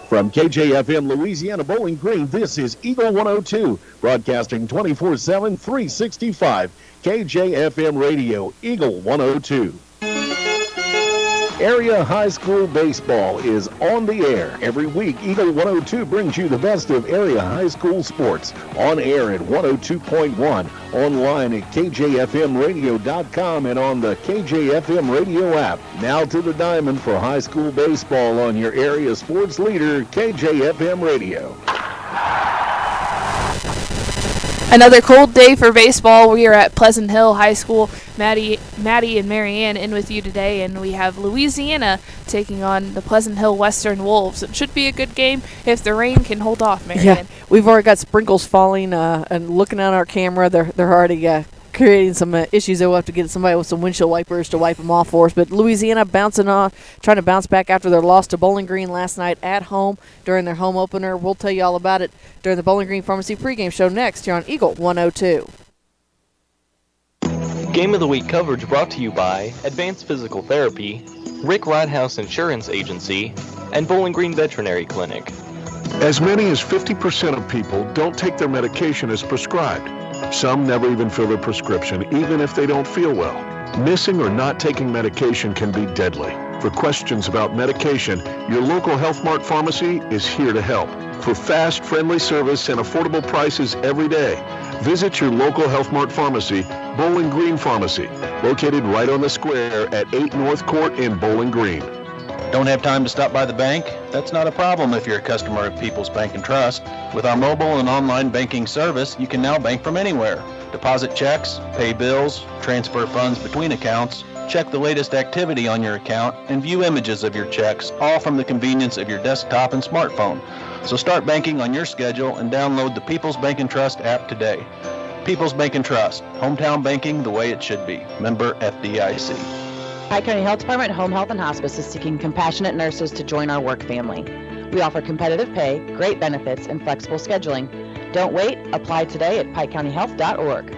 From KJFM Louisiana Bowling Green, this is Eagle 102, broadcasting 24/7, 365. KJFM Radio, Eagle 102. Area High School Baseball is on the air. Every week, Eagle 102 brings you the best of area high school sports. On air at 102.1, online at kjfmradio.com, and on the KJFM Radio app. Now to the diamond for high school baseball on your area sports leader, KJFM Radio. Another cold day for baseball. We are at Pleasant Hill High School. Maddie and Marianne in with you today, and we have Louisiana taking on the Pleasant Hill Western Wolves. It should be a good game if the rain can hold off, Marianne. Yeah, we've already got sprinkles falling, and looking at our camera, they're already creating some issues. They'll have to get somebody with some windshield wipers to wipe them off for us. But Louisiana bouncing off, trying to bounce back after their loss to Bowling Green last night at home during their home opener. We'll tell you all about it during the Bowling Green Pharmacy pregame show next here on Eagle 102. Game of the Week coverage brought to you by Advanced Physical Therapy, Rick Rodhouse Insurance Agency, and Bowling Green Veterinary Clinic. As many as 50% of people don't take their medication as prescribed. Some never even fill their prescription, even if they don't feel well. Missing or not taking medication can be deadly. For questions about medication, your local Health Mart pharmacy is here to help. For fast, friendly service and affordable prices every day, visit your local Health Mart pharmacy, Bowling Green Pharmacy, located right on the square at 8 North Court in Bowling Green. Don't have time to stop by the bank? That's not a problem if you're a customer of People's Bank and Trust. With our mobile and online banking service, you can now bank from anywhere. Deposit checks, pay bills, transfer funds between accounts, check the latest activity on your account, and view images of your checks, all from the convenience of your desktop and smartphone. So start banking on your schedule and download the People's Bank and Trust app today. People's Bank and Trust, hometown banking the way it should be. Member FDIC. Pike County Health Department Home Health and Hospice is seeking compassionate nurses to join our work family. We offer competitive pay, great benefits, and flexible scheduling. Don't wait. Apply today at pikecountyhealth.org.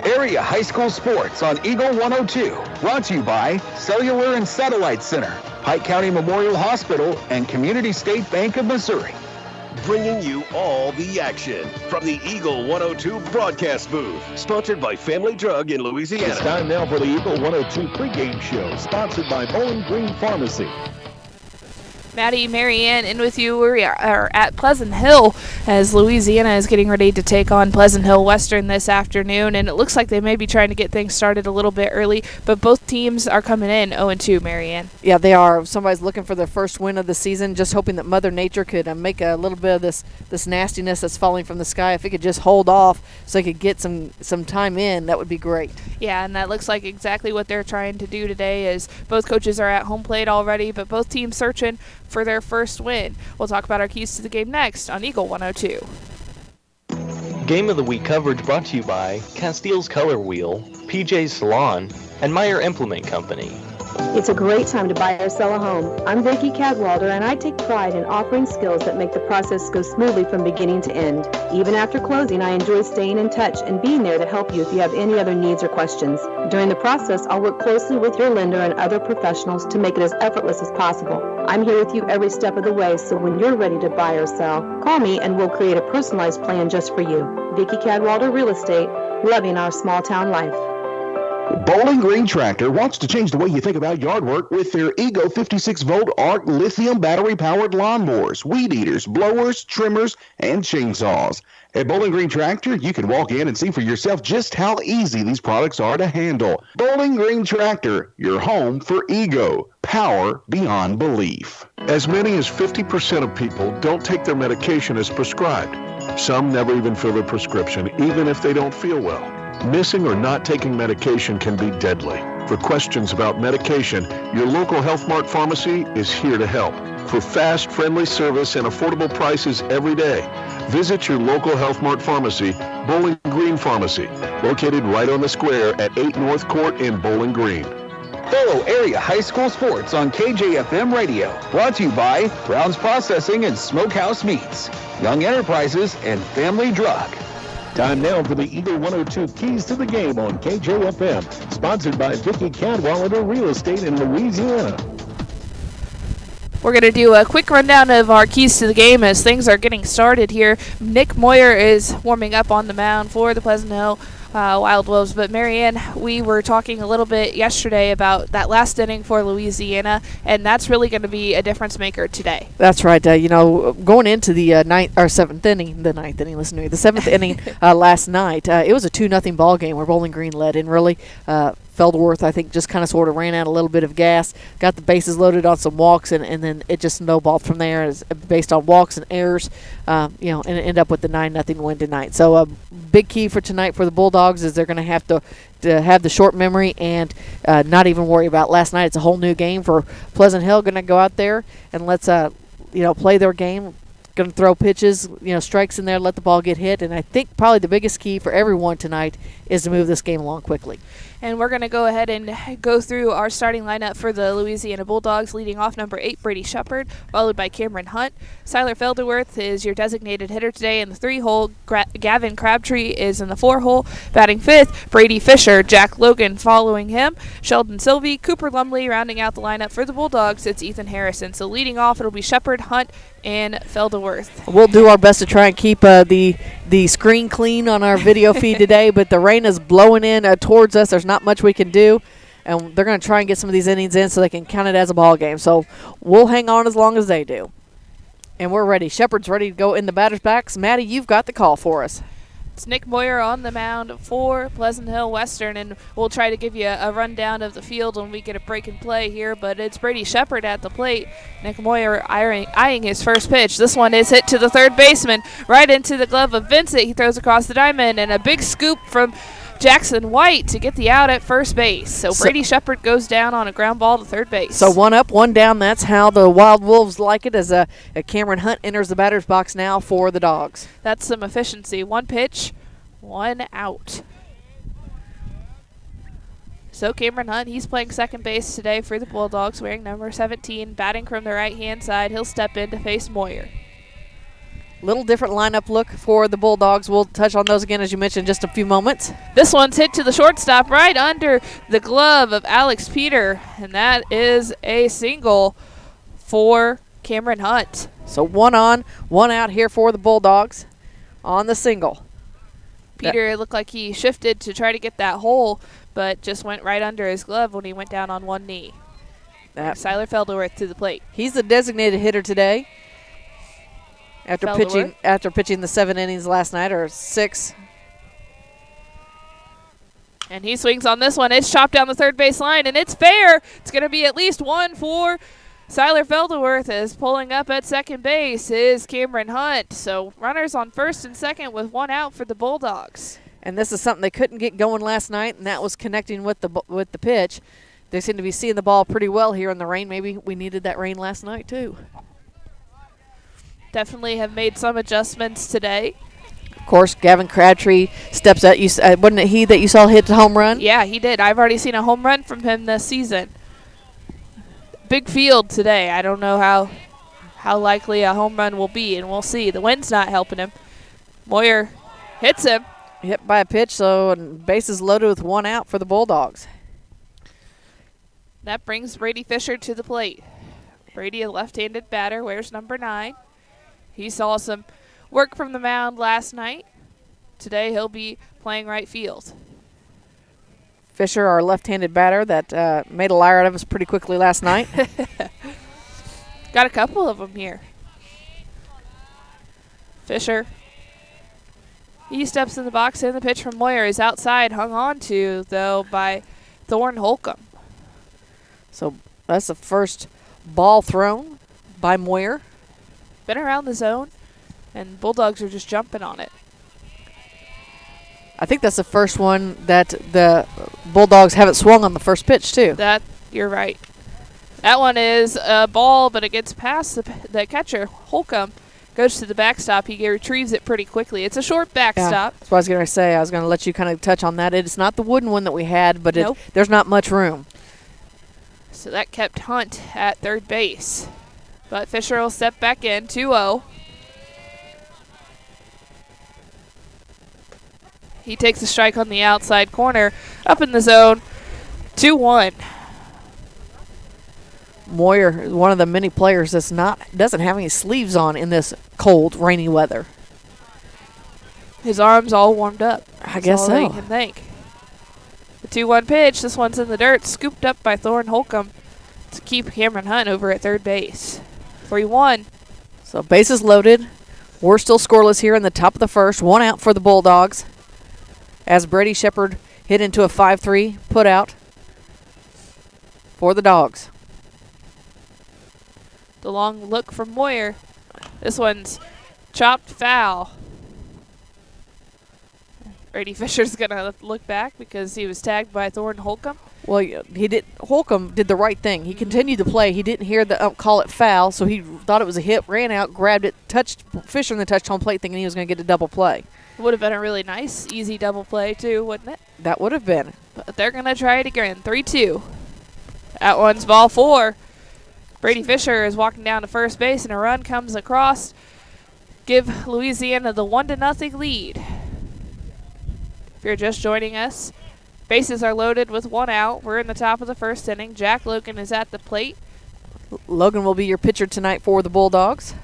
Area High School Sports on Eagle 102. Brought to you by Cellular and Satellite Center, Pike County Memorial Hospital, and Community State Bank of Missouri. Bringing you all the action from the Eagle 102 broadcast booth. Sponsored by Family Drug in Louisiana. It's time now for the Eagle 102 pregame show, sponsored by Bowling Green Pharmacy. Maddie, Marianne in with you. We are at Pleasant Hill as Louisiana is getting ready to take on Pleasant Hill Western this afternoon, and it looks like they may be trying to get things started a little bit early, but both teams are coming in 0-2, Marianne. Yeah, they are. Somebody's looking for their first win of the season, just hoping that Mother Nature could make a little bit of this nastiness that's falling from the sky. If it could just hold off so they could get some time in, that would be great. Yeah, and that looks like exactly what they're trying to do today, as both coaches are at home plate already, but both teams searching for their first win. We'll talk about our keys to the game next on Eagle 102. Game of the Week coverage brought to you by Castile's Color Wheel, PJ's Salon, and Meyer Implement Company. It's a great time to buy or sell a home. I'm Vicki Cadwalder, and I take pride in offering skills that make the process go smoothly from beginning to end. Even after closing, I enjoy staying in touch and being there to help you if you have any other needs or questions. During the process, I'll work closely with your lender and other professionals to make it as effortless as possible. I'm here with you every step of the way, so when you're ready to buy or sell, call me and we'll create a personalized plan just for you. Vicki Cadwalder Real Estate, loving our small town life. Bowling Green Tractor wants to change the way you think about yard work with their Ego 56-volt ARC lithium battery-powered lawnmowers, weed eaters, blowers, trimmers, and chainsaws. At Bowling Green Tractor, you can walk in and see for yourself just how easy these products are to handle. Bowling Green Tractor, your home for Ego. Power beyond belief. As many as 50% of people don't take their medication as prescribed. Some never even fill their prescription, even if they don't feel well. Missing or not taking medication can be deadly. For questions about medication, your local Health Mart pharmacy is here to help. For fast, friendly service and affordable prices every day, visit your local Health Mart pharmacy, Bowling Green Pharmacy, located right on the square at 8 North Court in Bowling Green. Follow Area High School Sports on KJFM Radio. Brought to you by Brown's Processing and Smokehouse Meats, Young Enterprises, and Family Drug. Time now for the Eagle 102 Keys to the Game on KJFM, sponsored by Vicki Cadwalder Real Estate in Louisiana. We're going to do a quick rundown of our keys to the game as things are getting started here. Nick Moyer is warming up on the mound for the Pleasant Hill Wildwolves. But Marianne, we were talking a little bit yesterday about that last inning for Louisiana, and that's really going to be a difference maker today. That's right. Going into the seventh inning, the seventh inning last night, it was a 2-0 ball game where Bowling Green led, and really Feldworth, I think, just kind of sort of ran out a little bit of gas, got the bases loaded on some walks, and then it just snowballed from there based on walks and errors, and it ended up with the 9-0 win tonight. So a big key for tonight for the Bulldogs is they're going to have to have the short memory and not even worry about last night. It's a whole new game for Pleasant Hill. Going to go out there and let's play their game. Going to throw pitches, strikes in there, let the ball get hit. And I think probably the biggest key for everyone tonight is to move this game along quickly. And we're going to go ahead and go through our starting lineup for the Louisiana Bulldogs. Leading off, number 8, Brady Shepard, followed by Cameron Hunt. Siler Felderworth is your designated hitter today in the 3-hole. Gavin Crabtree is in the 4-hole. Batting 5th, Brady Fisher. Jack Logan following him. Sheldon Sylvie, Cooper Lumley rounding out the lineup for the Bulldogs. It's Ethan Harrison. So leading off, it'll be Shepard, Hunt, and Felderworth. We'll do our best to try and keep the screen clean on our video feed today, but the rain is blowing in towards us. There's not much we can do, and they're going to try and get some of these innings in so they can count it as a ball game. So we'll hang on as long as they do. And we're ready. Shepard's ready to go in the batter's box. Maddie, you've got the call for us. It's Nick Moyer on the mound for Pleasant Hill Western, and we'll try to give you a rundown of the field when we get a break and play here, but it's Brady Shepard at the plate. Nick Moyer eyeing his first pitch. This one is hit to the third baseman, right into the glove of Vincent. He throws across the diamond, and a big scoop from Jackson White to get the out at first base. So Brady Shepard goes down on a ground ball to third base. So 1 up, 1 down. That's how the Wildwolves like it as Cameron Hunt enters the batter's box now for the Dogs. That's some efficiency. 1 pitch, 1 out. So Cameron Hunt, he's playing second base today for the Bulldogs, wearing number 17, batting from the right-hand side. He'll step in to face Moyer. Little different lineup look for the Bulldogs. We'll touch on those again, as you mentioned, in just a few moments. This one's hit to the shortstop right under the glove of Alex Peter, and that is a single for Cameron Hunt. So 1 on, 1 out here for the Bulldogs on the single. Peter, it looked like he shifted to try to get that hole, but just went right under his glove when he went down on one knee. Siler Felderworth to the plate. He's the designated hitter today. After pitching the 7 innings last night, or 6. And he swings on this one. It's chopped down the third base line, and it's fair. It's going to be at least 1 for Siler Felderworth. Is pulling up at second base is Cameron Hunt. So runners on first and second with 1 out for the Bulldogs. And this is something they couldn't get going last night, and that was connecting with the pitch. They seem to be seeing the ball pretty well here in the rain. Maybe we needed that rain last night too. Definitely have made some adjustments today. Of course, Gavin Crabtree steps out. Wasn't it he that you saw hit the home run? Yeah, he did. I've already seen a home run from him this season. Big field today. I don't know how likely a home run will be, and we'll see. The wind's not helping him. Moyer hits him. Hit by a pitch, so bases loaded with 1 out for the Bulldogs. That brings Brady Fisher to the plate. Brady, a left-handed batter, wears number 9. He saw some work from the mound last night. Today he'll be playing right field. Fisher, our left-handed batter that made a liar out of us pretty quickly last night. Got a couple of them here. Fisher. He steps in the box, and the pitch from Moyer is outside, hung on to, though, by Thorne Holcomb. So that's the first ball thrown by Moyer. Been around the zone, and Bulldogs are just jumping on it. I think that's the first one that the Bulldogs haven't swung on the first pitch, too. You're right. That one is a ball, but it gets past the catcher. Holcomb goes to the backstop. He retrieves it pretty quickly. It's a short backstop. That's what I was going to say. I was going to let you kind of touch on that. It's not the wooden one that we had, but there's not much room. So that kept Hunt at third base. But Fisher will step back in, 2-0. He takes a strike on the outside corner, up in the zone, 2-1. Moyer, one of the many players doesn't have any sleeves on in this cold, rainy weather. His arms all warmed up. I guess all so. you can think. The 2-1 pitch. This one's in the dirt, scooped up by Thorne Holcomb to keep Cameron Hunt over at third base. 3-1. So bases loaded. We're still scoreless here in the top of the first. 1 out for the Bulldogs as Brady Shepard hit into a 5-3 put out for the Dogs. The long look from Moyer. This one's chopped foul. Brady Fisher's going to look back because he was tagged by Thorne Holcomb. Well, he did. Holcomb did the right thing. He continued to play. He didn't hear the ump call it foul, so he thought it was a hit, ran out, grabbed it, touched Fisher in the touch home plate, thinking he was going to get a double play. Would have been a really nice, easy double play too, wouldn't it? That would have been. But they're going to try it again. 3-2. That one's ball 4. Brady Fisher is walking down to first base, and a run comes across. Give Louisiana the 1-0 lead. If you're just joining us, bases are loaded with 1 out. We're in the top of the first inning. Jack Logan is at the plate. Logan will be your pitcher tonight for the Bulldogs.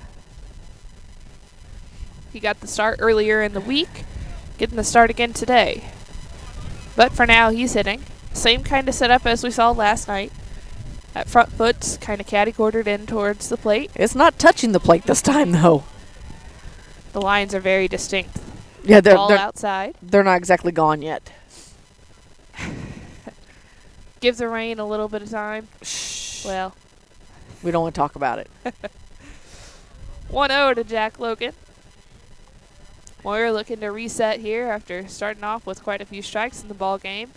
He got the start earlier in the week, getting the start again today. But for now, he's hitting. Same kind of setup as we saw last night. That front foot's kind of catty-cornered in towards the plate. It's not touching the plate this time, though. The lines are very distinct. Yeah, they're outside. They're not exactly gone yet. Give the rain a little bit of time. Shh. Well, we don't want to talk about it. 1-0 to Jack Logan. Moyer looking to reset here after starting off with quite a few strikes in the ball game.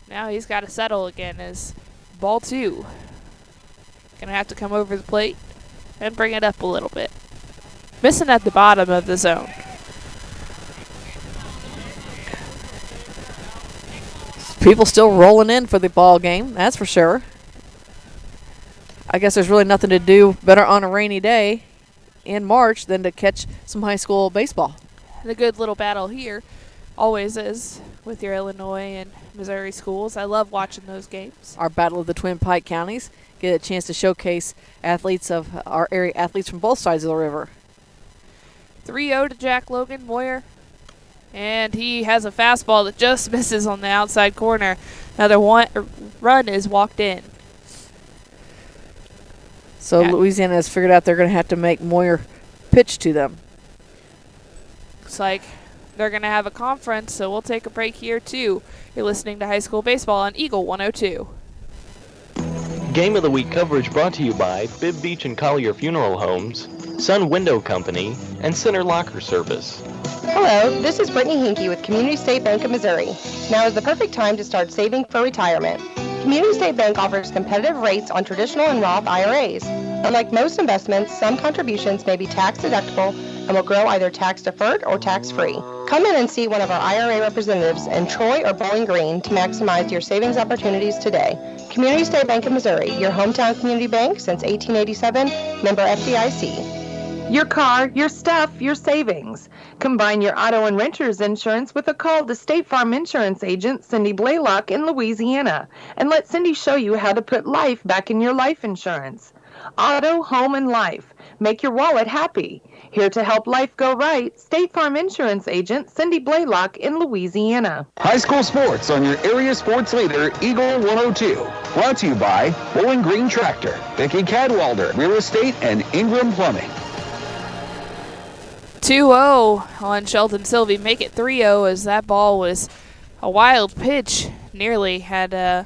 Now he's got to settle again as ball 2. Gonna have to come over the plate and bring it up a little bit. Missing at the bottom of the zone. People still rolling in for the ball game, that's for sure. I guess there's really nothing to do better on a rainy day in March than to catch some high school baseball. The good little battle here always is with your Illinois and Missouri schools. I love watching those games. Our Battle of the Twin Pike Counties get a chance to showcase athletes of our area, athletes from both sides of the river. 3-0 to Jack Logan. Moyer. And he has a fastball that just misses on the outside corner. Another run is walked in. So Louisiana has figured out they're going to have to make Moyer pitch to them. Looks like they're going to have a conference, so we'll take a break here too. You're listening to High School Baseball on Eagle 102. Game of the Week coverage brought to you by Bibb Beach and Collier Funeral Homes, Sun Window Company, and Center Locker Service. Hello, this is Brittany Hinkey with Community State Bank of Missouri. Now is the perfect time to start saving for retirement. Community State Bank offers competitive rates on traditional and Roth IRAs. Unlike most investments, some contributions may be tax deductible and will grow either tax deferred or tax free. Come in and see one of our IRA representatives in Troy or Bowling Green to maximize your savings opportunities today. Community State Bank of Missouri, your hometown community bank since 1887, member FDIC. Your car, your stuff, your savings. Combine your auto and renter's insurance with a call to State Farm Insurance agent Cindy Blaylock in Louisiana, and let Cindy show you how to put life back in your life insurance. Auto, home, and life. Make your wallet happy. Here to help life go right, State Farm Insurance agent Cindy Blaylock in Louisiana. High school sports on your area sports leader, Eagle 102. Brought to you by Bowling Green Tractor, Vicki Cadwalder, Real Estate, and Ingram Plumbing. 2-0 on Sheldon Sylvie. Make it 3-0 as that ball was a wild pitch. Nearly had a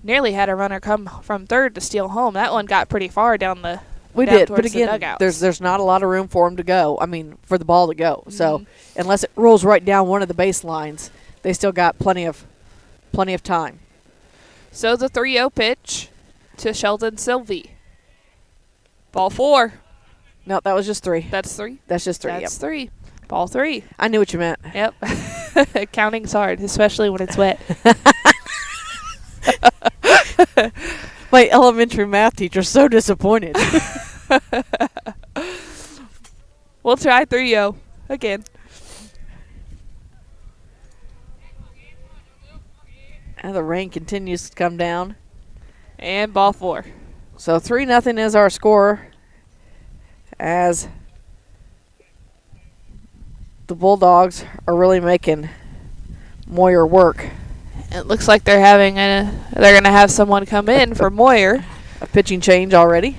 runner come from third to steal home. That one got pretty far down the We down did, towards but again, the there's not a lot of room for him to go. I mean, for the ball to go. So unless it rolls right down one of the baselines, they still got plenty of time. So the 3-0 pitch to Sheldon Sylvie. Ball 4. No, that was just 3. That's 3. That's just 3. That's 3. Ball 3. I knew what you meant. Yep. Counting's hard, especially when it's wet. My elementary math teacher's so disappointed. We'll try 3-0 again. And the rain continues to come down. And ball 4. So 3-0 is our score as the Bulldogs are really making Moyer work. It looks like they're going to have someone come in for Moyer. A pitching change already.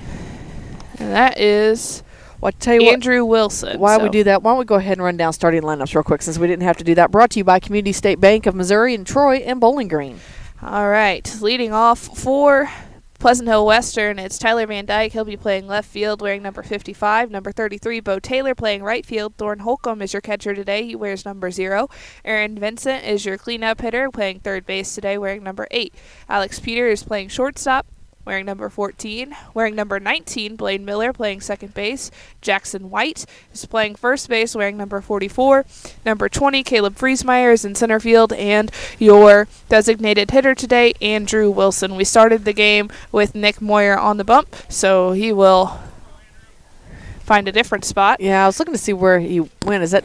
And that is Andrew Wilson. Why we do that? Why don't we go ahead and run down starting lineups real quick since we didn't have to do that. Brought to you by Community State Bank of Missouri in Troy and Bowling Green. All right. Leading off for Pleasant Hill Western, it's Tyler Van Dyke. He'll be playing left field wearing number 55. Number 33, Bo Taylor playing right field. Thorne Holcomb is your catcher today. He wears number 0. Aaron Vincent is your cleanup hitter playing third base today wearing number 8. Alex Peter is playing shortstop wearing number 14. Wearing number 19, Blaine Miller playing second base. Jackson White is playing first base wearing number 44. Number 20, Caleb Friesmeyer is in center field. And your designated hitter today, Andrew Wilson. We started the game with Nick Moyer on the bump, so he will find a different spot. Yeah, I was looking to see where he went. Is that...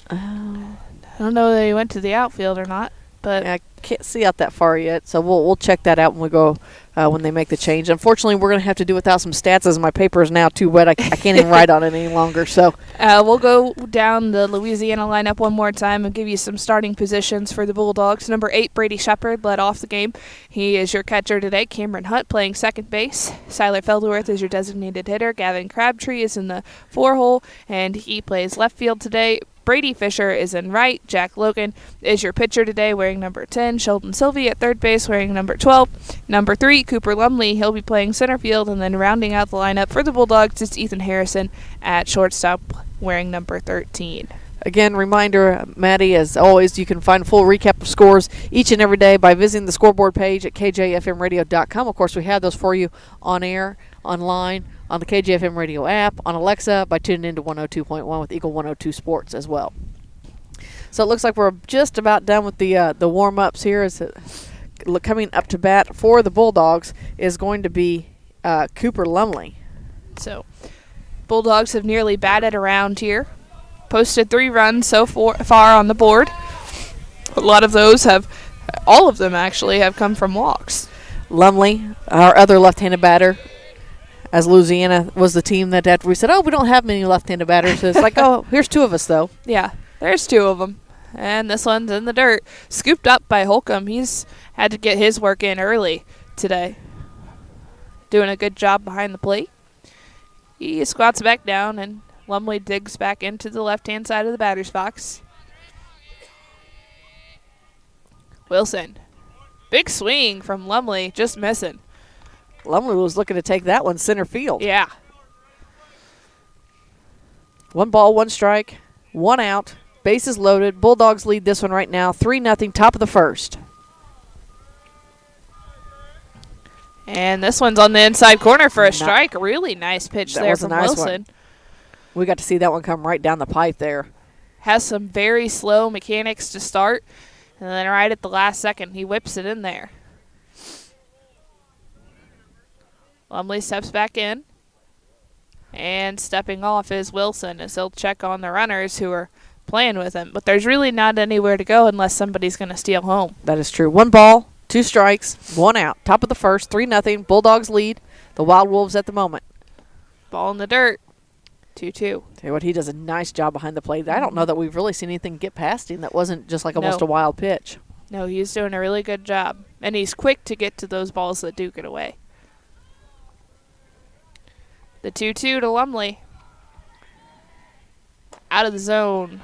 I don't know that he went to the outfield or not, but... I can't see out that far yet, so we'll check that out when we go when they make the change. Unfortunately, we're going to have to do without some stats as my paper is now too wet. I can't even write on it any longer. So we'll go down the Louisiana lineup one more time and give you some starting positions for the Bulldogs. Number 8, Brady Shepard led off the game. He is your catcher today. Cameron Hunt playing second base. Siler Feldworth is your designated hitter. Gavin Crabtree is in the 4-hole, and he plays left field today. Brady Fisher is in right. Jack Logan is your pitcher today wearing number 10. Sheldon Sylvie at third base wearing number 12. Number 3, Cooper Lumley. He'll be playing center field. And then rounding out the lineup for the Bulldogs is Ethan Harrison at shortstop wearing number 13. Again, reminder, Maddie, as always, you can find a full recap of scores each and every day by visiting the scoreboard page at kjfmradio.com. Of course, we have those for you on air, online, on the KJFM radio app, on Alexa, by tuning into 102.1 with Eagle 102 Sports as well. So it looks like we're just about done with the warm-ups here. Coming up to bat for the Bulldogs is going to be Cooper Lumley. So Bulldogs have nearly batted around here. Posted 3 runs so far on the board. A lot of those all of them actually, have come from walks. Lumley, our other left-handed batter, as Louisiana was the team that after we said, we don't have many left-handed batters. So it's like, here's 2 of us, though. Yeah, there's 2 of them. And this one's in the dirt. Scooped up by Holcomb. He's had to get his work in early today. Doing a good job behind the plate. He squats back down, and Lumley digs back into the left-hand side of the batter's box. Wilson. Big swing from Lumley, just missing. Lumley was looking to take that one center field. Yeah. 1 ball, 1 strike, 1 out. Bases loaded. Bulldogs lead this one right now, 3-0, top of the first. And this one's on the inside corner for a strike. A really nice pitch there from Wilson. One. We got to see that one come right down the pipe there. Has some very slow mechanics to start. And then right at the last second, he whips it in there. Lumley steps back in. And stepping off is Wilson as he'll check on the runners who are playing with him. But there's really not anywhere to go unless somebody's going to steal home. That is true. 1 ball, 2 strikes, 1 out. Top of the first, 3-0. Bulldogs lead the Wildwolves at the moment. Ball in the dirt. 2-2. Tell you what, he does a nice job behind the plate. I don't know that we've really seen anything get past him that wasn't just like almost a wild pitch. No, he's doing a really good job. And he's quick to get to those balls that do get away. The 2-2 to Lumley. Out of the zone.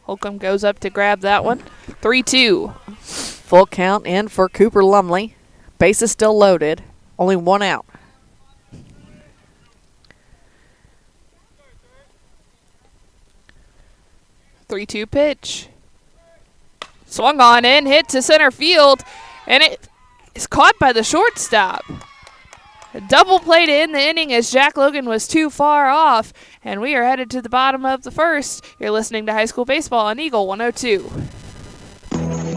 Holcomb goes up to grab that one. 3-2. Full count in for Cooper Lumley. Base is still loaded. Only 1 out. Three-two pitch. Swung on in, hit to center field, and it is caught by the shortstop. A double play to end the inning as Jack Logan was too far off, and we are headed to the bottom of the first. You're listening to High School Baseball on Eagle 102.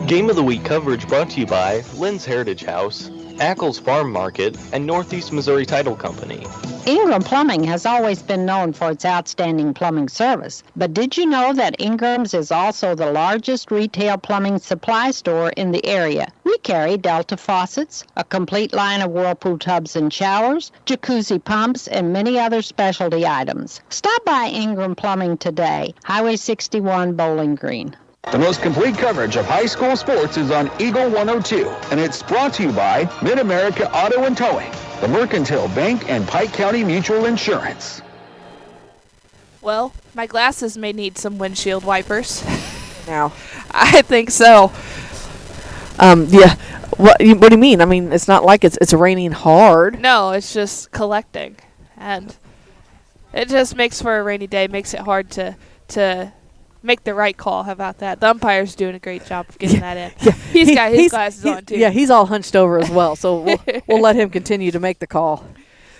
Game of the Week coverage brought to you by Lynn's Heritage House. Ackles Farm Market, and Northeast Missouri Title Company. Ingram Plumbing has always been known for its outstanding plumbing service, but did you know that Ingram's is also the largest retail plumbing supply store in the area? We carry Delta faucets, a complete line of Whirlpool tubs and showers, jacuzzi pumps, and many other specialty items. Stop by Ingram Plumbing today, Highway 61, Bowling Green. The most complete coverage of high school sports is on Eagle 102, and it's brought to you by Mid-America Auto and Towing, the Mercantile Bank, and Pike County Mutual Insurance. Well, my glasses may need some windshield wipers. Now, I think so. yeah. What do you mean? I mean, it's not like it's raining hard. No, it's just collecting. And it just makes for a rainy day, makes it hard to make the right call. How about that? The umpire's doing a great job of getting that in. Yeah, He's got his glasses on, too. Yeah, he's all hunched over as well, so we'll let him continue to make the call.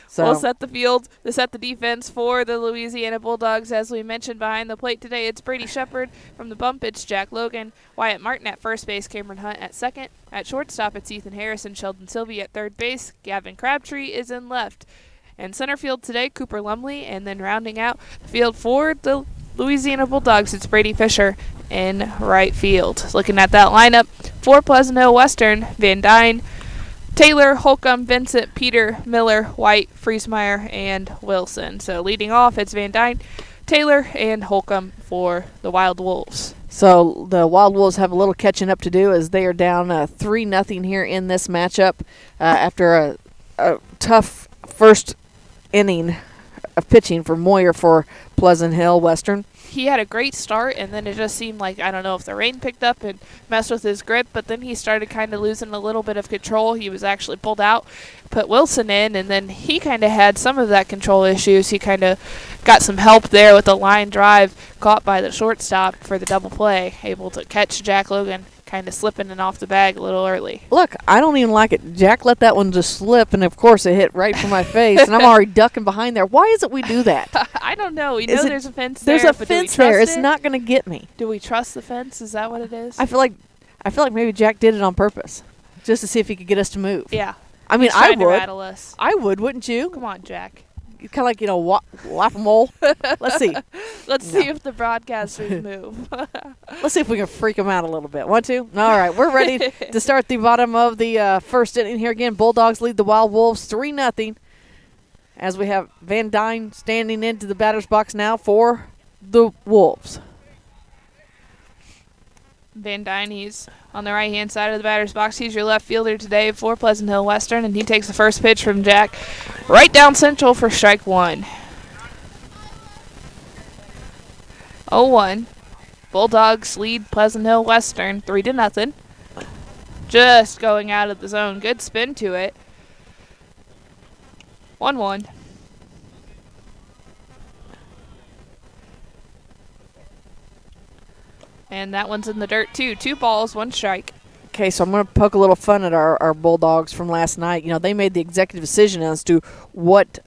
So We'll set the field to set the defense for the Louisiana Bulldogs. As we mentioned, behind the plate today, it's Brady Shepard. From the bump, it's Jack Logan. Wyatt Martin at first base, Cameron Hunt at second. At shortstop, it's Ethan Harrison. Sheldon Sylvie at third base. Gavin Crabtree is in left. And center field today, Cooper Lumley. And then rounding out the field for the Louisiana Bulldogs, it's Brady Fisher in right field. Looking at that lineup for Pleasant Hill Western, Van Dyne, Taylor, Holcomb, Vincent, Peter, Miller, White, Friesmeyer, and Wilson. So leading off, it's Van Dyne, Taylor, and Holcomb for the Wildwolves. So the Wildwolves have a little catching up to do as they are down 3-0 here in this matchup after a tough first inning of pitching for Moyer for Pleasant Hill Western. He had a great start, and then it just seemed like, I don't know if the rain picked up and messed with his grip, but then he started kind of losing a little bit of control. He was actually pulled out, put Wilson in, and then he kind of had some of that control issues. He kind of got some help there with the line drive caught by the shortstop for the double play, able to catch Jack Logan kind of slipping it off the bag a little early. Look, I don't even like it. Jack let that one just slip, and of course it hit right for my face, and I'm already ducking behind there. Why is it we do that? I don't know. We know there's a fence there. There's a fence there. It's not going to get me. Do we trust the fence? Is that what it is? I feel like maybe Jack did it on purpose, just to see if he could get us to move. Yeah. I mean, I would. Rattle us. I would, wouldn't you? Come on, Jack. Kind of like, whack-a-mole. Let's see. Let's see if the broadcasters move. Let's see if we can freak them out a little bit. Want to? All right, we're ready to start the bottom of the first inning here again. Bulldogs lead the Wildwolves 3-0 as we have Van Dyne standing into the batter's box now for the Wolves. Van Dyne, he's on the right-hand side of the batter's box. He's your left fielder today for Pleasant Hill Western, and he takes the first pitch from Jack right down central for strike one. 0-1. Bulldogs lead Pleasant Hill Western 3-0. Just going out of the zone. Good spin to it. 1-1. And that one's in the dirt, too. 2 balls, 1 strike. Okay, so I'm going to poke a little fun at our Bulldogs from last night. You know, they made the executive decision as to what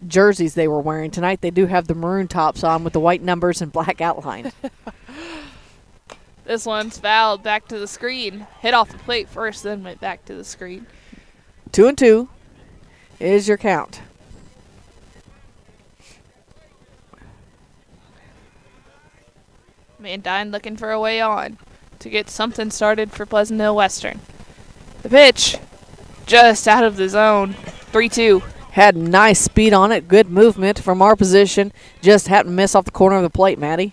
jerseys they were wearing. Tonight they do have the maroon tops on with the white numbers and black outline. This one's fouled back to the screen. Hit off the plate first, then went back to the screen. 2-2 is your count. Van Dyne looking for a way on to get something started for Pleasant Hill Western. The pitch just out of the zone. 3-2. Had nice speed on it. Good movement from our position. Just happened to miss off the corner of the plate, Maddie.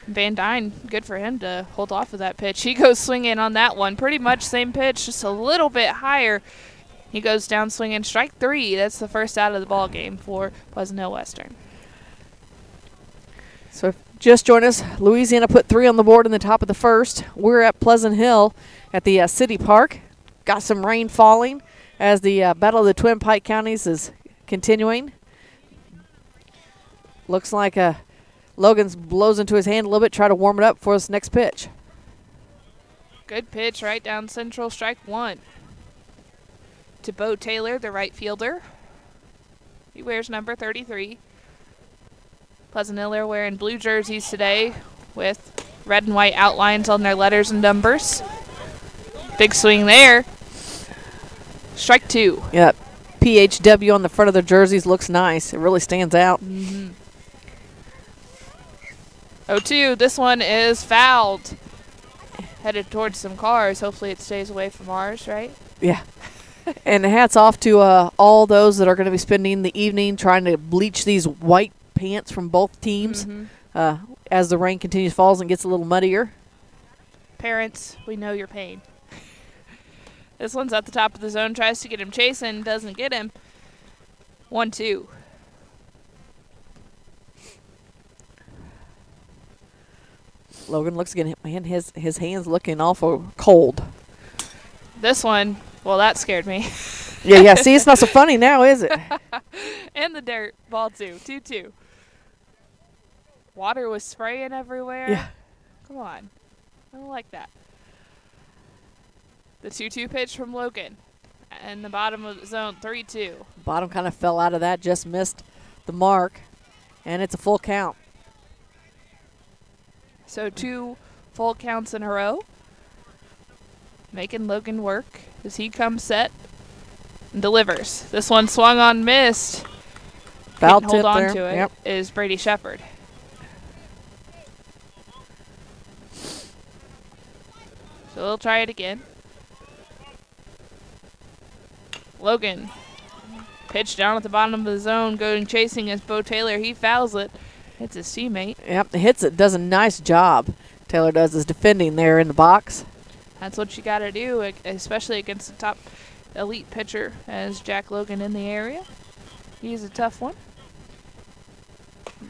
Van Dyne, good for him to hold off of that pitch. He goes swinging on that one. Pretty much same pitch, just a little bit higher. He goes down swinging. Strike 3. That's the first out of the ball game for Pleasant Hill Western. So just join us. Louisiana put 3 on the board in the top of the first. We're at Pleasant Hill at the City Park. Got some rain falling as the Battle of the Twin Pike Counties is continuing. Looks like Logan's blows into his hand a little bit, try to warm it up for his next pitch. Good pitch right down central, strike 1. To Bo Taylor, the right fielder. He wears number 33. Pleasant Hill are wearing blue jerseys today with red and white outlines on their letters and numbers. Big swing there. Strike 2. Yep. PHW on the front of their jerseys looks nice. It really stands out. 0-2. This one is fouled. Headed towards some cars. Hopefully it stays away from ours, right? Yeah. And hats off to all those that are going to be spending the evening trying to bleach these white pants from both teams as the rain continues falls and gets a little muddier. Parents, we know your pain. This one's at the top of the zone, tries to get him chasing, doesn't get him. 1-2. Logan looks again, man, his hands looking awful cold. This one, well, that scared me. Yeah, see, it's not so funny now, is it? And the dirt, ball 2, 2-2. Water was spraying everywhere. Yeah. Come on. I don't like that. The 2-2 pitch from Logan. And the bottom of the zone, 3-2. Bottom kind of fell out of that, just missed the mark. And it's a full count. So 2 full counts in a row. Making Logan work as he comes set and delivers. This one swung on, missed. Foul Couldn't hold tip on there. to it. Yep. Is Brady Shepard. So they'll try it again. Logan. Pitch down at the bottom of the zone, going chasing as Bo Taylor. He fouls it. Hits his teammate. Yep, hits it. Does a nice job. Taylor does his defending there in the box. That's what you got to do, especially against the top elite pitcher as Jack Logan in the area. He's a tough one.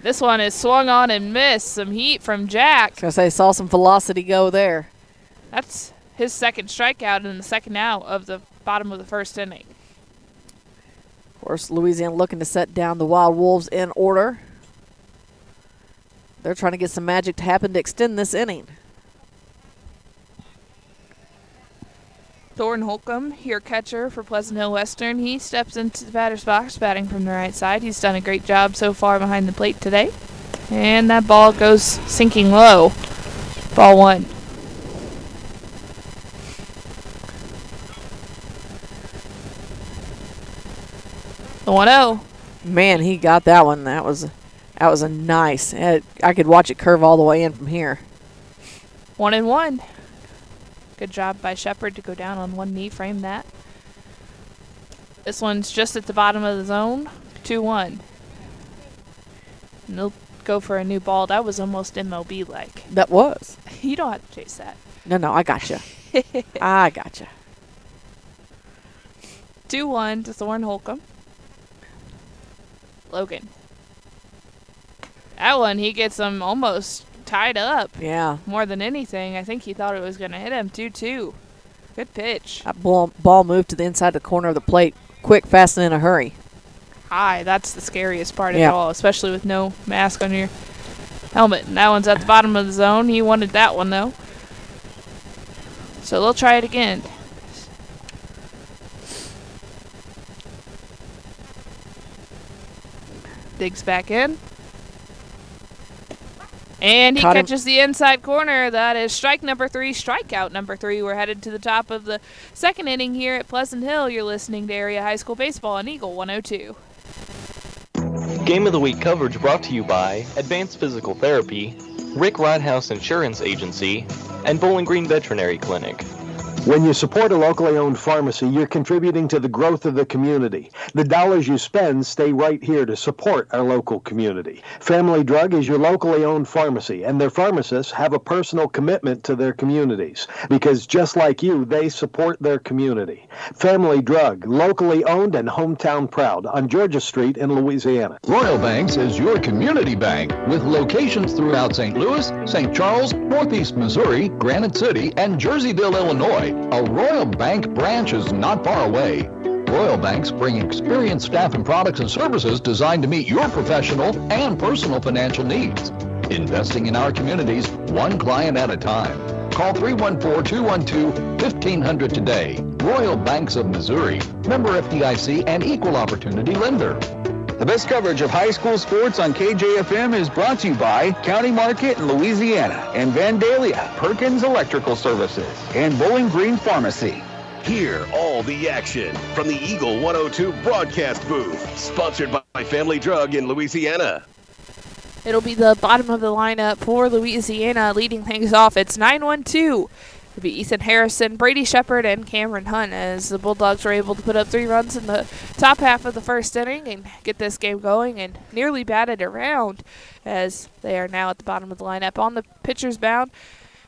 This one is swung on and missed. Some heat from Jack. I was gonna say, saw some velocity go there. That's his second strikeout in the second out of the bottom of the first inning. Of course, Louisiana looking to set down the Wildwolves in order. They're trying to get some magic to happen to extend this inning. Thorne Holcomb, your catcher for Pleasant Hill Western. He steps into the batter's box, batting from the right side. He's done a great job so far behind the plate today. And that ball goes sinking low. Ball 1. The 1-0. Man, he got that one. That was a nice. I could watch it curve all the way in from here. 1-1. Good job by Shepard to go down on one knee, frame that. This one's just at the bottom of the zone. 2-1. And they'll go for a new ball. That was almost MLB-like. That was. You don't have to chase that. No, I gotcha. I gotcha. 2-1 to Thorne Holcomb. Logan. That one, he gets him almost tied up. Yeah. More than anything. I think he thought it was going to hit him. 2-2. Good pitch. That ball moved to the inside of the corner of the plate. Quick, fast, and in a hurry. High. That's the scariest part of it all, especially with no mask on your helmet. And that one's at the bottom of the zone. He wanted that one, though. So they'll try it again. Digs back in. And he catches the inside corner. That is strike number 3, strikeout number 3. We're headed to the top of the second inning here at Pleasant Hill. You're listening to Area High School Baseball on Eagle 102. Game of the Week coverage brought to you by Advanced Physical Therapy, Rick Rodhouse Insurance Agency, and Bowling Green Veterinary Clinic. When you support a locally owned pharmacy, you're contributing to the growth of the community. The dollars you spend stay right here to support our local community. Family Drug is your locally owned pharmacy, and their pharmacists have a personal commitment to their communities because just like you, they support their community. Family Drug, locally owned and hometown proud on Georgia Street in Louisiana. Royal Banks is your community bank with locations throughout St. Louis, St. Charles, Northeast Missouri, Granite City, and Jerseyville, Illinois. A Royal Bank branch is not far away. Royal Banks bring experienced staff and products and services designed to meet your professional and personal financial needs. Investing in our communities, one client at a time. Call 314-212-1500 today. Royal Banks of Missouri, member FDIC and equal opportunity lender. The best coverage of high school sports on KJFM is brought to you by County Market in Louisiana and Vandalia, Perkins Electrical Services, and Bowling Green Pharmacy. Hear all the action from the Eagle 102 broadcast booth, sponsored by Family Drug in Louisiana. It'll be the bottom of the lineup for Louisiana. Leading things off, it's 9-1-2. It'll be Ethan Harrison, Brady Shepard, and Cameron Hunt as the Bulldogs were able to put up 3 runs in the top half of the first inning and get this game going and nearly batted around as they are now at the bottom of the lineup. On the pitcher's mound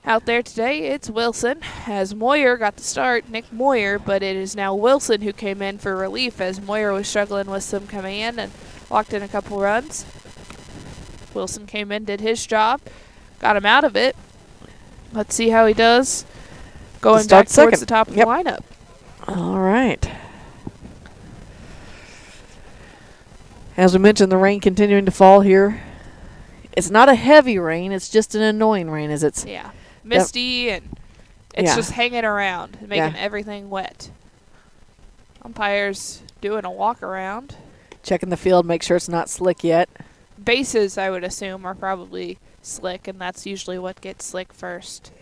out there today, it's Wilson as Moyer got the start, Nick Moyer, but it is now Wilson who came in for relief as Moyer was struggling with some command and walked in a couple runs. Wilson came in, did his job, got him out of it. Let's see how he does going back towards the top of the lineup. All right. As we mentioned, the rain continuing to fall here. It's not a heavy rain. It's just an annoying rain as it's misty and it's just hanging around and making everything wet. Umpires doing a walk around. Checking the field, make sure it's not slick yet. Bases, I would assume, are probably slick, and that's usually what gets slick first.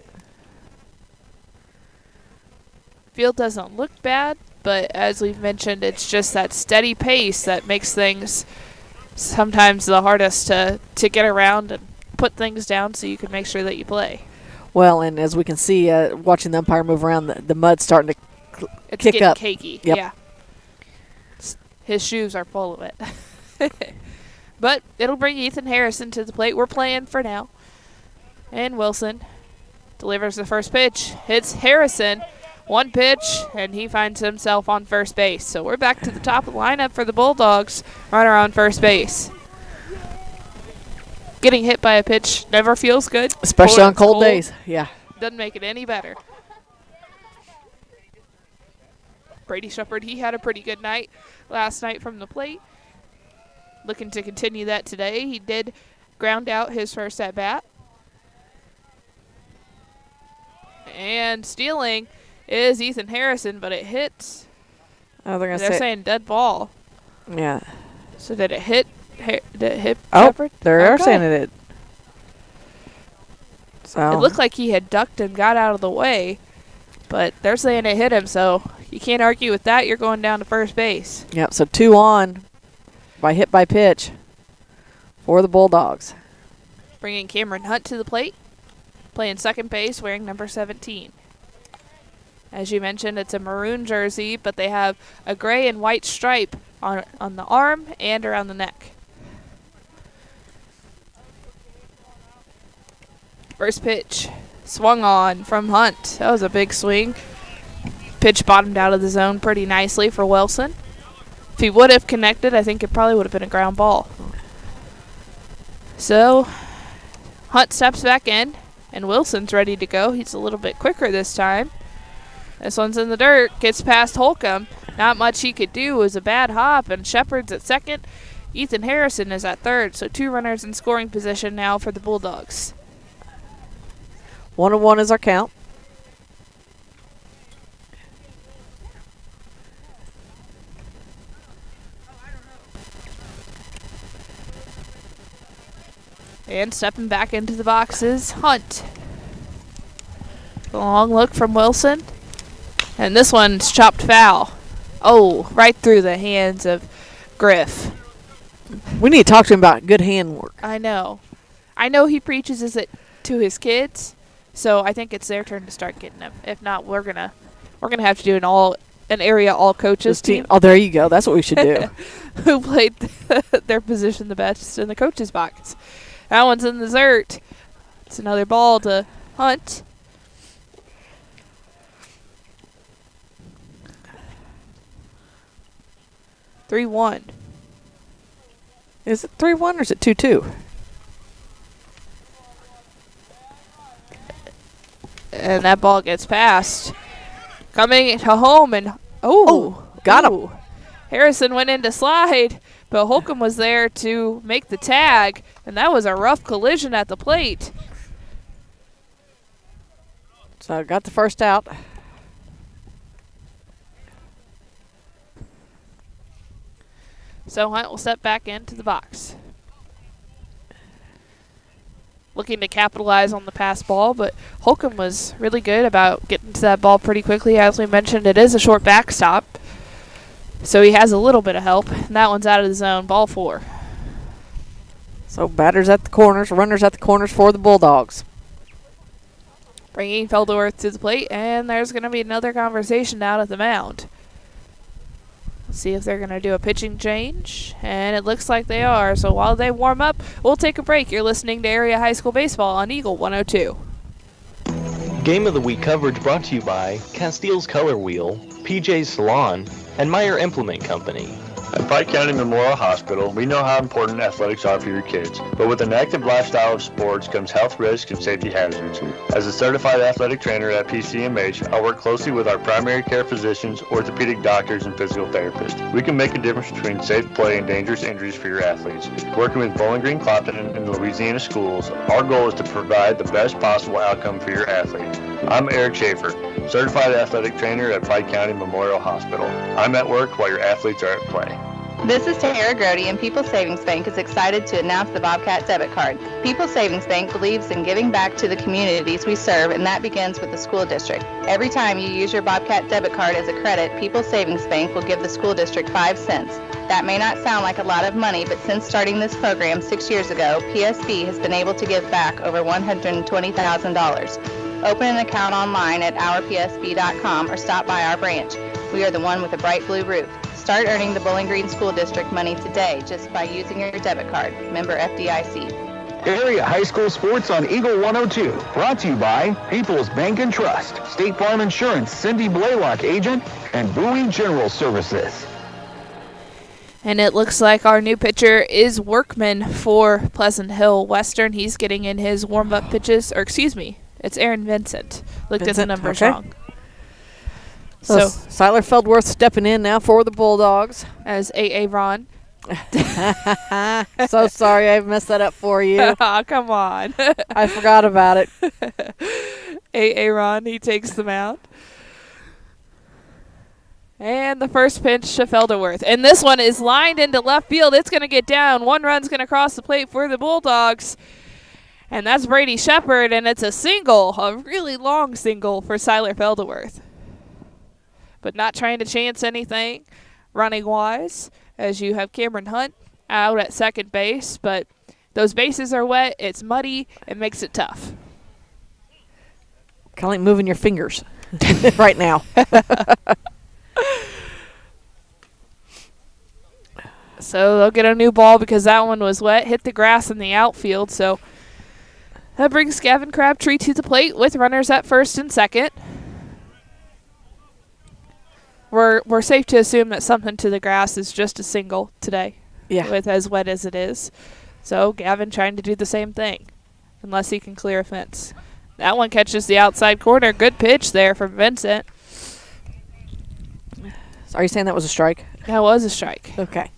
Field doesn't look bad, but as we've mentioned, it's just that steady pace that makes things sometimes the hardest to get around and put things down so you can make sure that you play. Well, and as we can see, watching the umpire move around, the mud's starting to It's kick getting up. Cakey, Yep. yeah. His shoes are full of it. But it'll bring Ethan Harrison to the plate. We're playing for now. And Wilson delivers the first pitch. Hits Harrison. 1 pitch, and he finds himself on first base. So we're back to the top of the lineup for the Bulldogs. Runner on first base. Getting hit by a pitch never feels good. Especially on cold days. Yeah. Doesn't make it any better. Brady Shepard, he had a pretty good night last night from the plate. Looking to continue that today. He did ground out his first at-bat. And stealing is Ethan Harrison, but it hits. Oh, they're saying dead ball. Yeah. So did it hit? Did it hit Oh, Shepard? they're saying it did. So it looked like he had ducked and got out of the way, but they're saying it hit him, so you can't argue with that. You're going down to first base. Yep, so 2 on by hit by pitch for the Bulldogs. Bringing Cameron Hunt to the plate, playing second base, wearing number 17. As you mentioned, it's a maroon jersey, but they have a gray and white stripe on the arm and around the neck. First pitch, swung on from Hunt. That was a big swing. Pitch bottomed out of the zone pretty nicely for Wilson. If he would have connected, I think it probably would have been a ground ball. So, Hunt steps back in, and Wilson's ready to go. He's a little bit quicker this time. This one's in the dirt, gets past Holcomb. Not much he could do. It was a bad hop, and Shepard's at second. Ethan Harrison is at third, so 2 runners in scoring position now for the Bulldogs. 1-1 is our count. And stepping back into the box is Hunt. A long look from Wilson. And this one's chopped foul. Oh, right through the hands of Griff. We need to talk to him about good hand work. I know. I know he preaches it to his kids, so I think it's their turn to start getting them. If not, we're gonna have to do an area all coaches team. Oh, there you go. That's what we should do. Who played their position the best in the coach's box. That one's in the dirt. It's another ball to Hunt. (3-1). Is it 3-1 or is it 2-2? And that ball gets passed. Coming to home and got him. Harrison went in to slide, but Holcomb was there to make the tag, and that was a rough collision at the plate. So got the first out. So Hunt will step back into the box. looking to capitalize on the pass ball, but Holcomb was really good about getting to that ball pretty quickly. As we mentioned, it is a short backstop, so he has a little bit of help. And that one's out of the zone, ball 4. So batters at the corners, runners at the corners for the Bulldogs. Bringing Felderworth to the plate, and there's going to be another conversation out at the mound. Let's see if they're going to do a pitching change, and it looks like they are. So while they warm up, we'll take a break. You're listening to Area High School Baseball on Eagle 102. Game of the Week coverage brought to you by Castile's Color Wheel, PJ's Salon, and Meyer Implement Company. At Pike County Memorial Hospital, we know how important athletics are for your kids, but with an active lifestyle of sports comes health risks and safety hazards. As a certified athletic trainer at PCMH, I work closely with our primary care physicians, orthopedic doctors, and physical therapists. We can make a difference between safe play and dangerous injuries for your athletes. Working with Bowling Green Clopton and Louisiana schools, our goal is to provide the best possible outcome for your athlete. I'm Eric Schaefer, certified athletic trainer at Pike County Memorial Hospital. I'm at work while your athletes are at play. This is Tara Grody, and People's Savings Bank is excited to announce the Bobcat debit card. People's Savings Bank believes in giving back to the communities we serve, and that begins with the school district. Every time you use your Bobcat debit card as a credit, People's Savings Bank will give the school district 5 cents. That may not sound like a lot of money, but since starting this program 6 years ago, PSB has been able to give back over $120,000. Open an account online at ourpsb.com or stop by our branch. We are the one with a bright blue roof. Start earning the Bowling Green School District money today just by using your debit card. Member FDIC. Area High School Sports on Eagle 102. Brought to you by People's Bank and Trust, State Farm Insurance, Cindy Blaylock agent, and Bowie General Services. And it looks like our new pitcher is Workman for Pleasant Hill Western. He's getting in his warm-up pitches, or excuse me, it's Aaron Vincent. Looked at the numbers wrong. So Siler Feldworth stepping in now for the Bulldogs. As A.A. Ron. So sorry I messed that up for you. Oh, come on. I forgot about it. A.A. Ron, he takes the mound. And the first pitch to Felderworth. And this one is lined into left field. It's going to get down. 1 run's going to cross the plate for the Bulldogs. And that's Brady Shepard, and it's a single, a really long single for Siler Felderworth. But not trying to chance anything running-wise, as you have Cameron Hunt out at second base. But those bases are wet, it's muddy, it makes it tough. Kind of like moving your fingers right now. So they'll get a new ball because that one was wet, hit the grass in the outfield. So that brings Gavin Crabtree to the plate with runners at first and second. We're safe to assume that something to the grass is just a single today. Yeah. With as wet as it is. So Gavin trying to do the same thing, unless he can clear a fence. That one catches the outside corner. Good pitch there from Vincent. So are you saying that was a strike? That was a strike. Okay.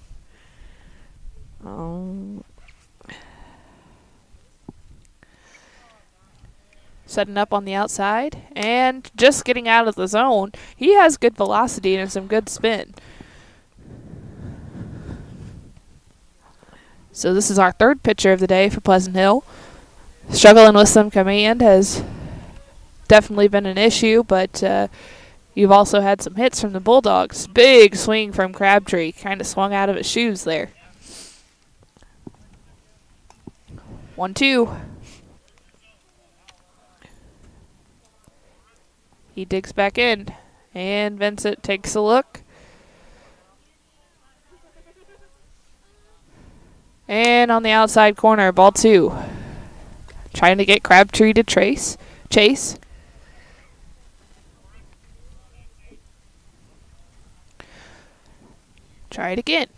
Setting up on the outside and just getting out of the zone. He has good velocity and some good spin. So this is our third pitcher of the day for Pleasant Hill. Struggling with some command has definitely been an issue, but you've also had some hits from the Bulldogs. Big swing from Crabtree. Kind of swung out of his shoes there. 1-2. He digs back in, and Vincent takes a look. And on the outside corner, ball 2. Trying to get Crabtree to chase. Try it again.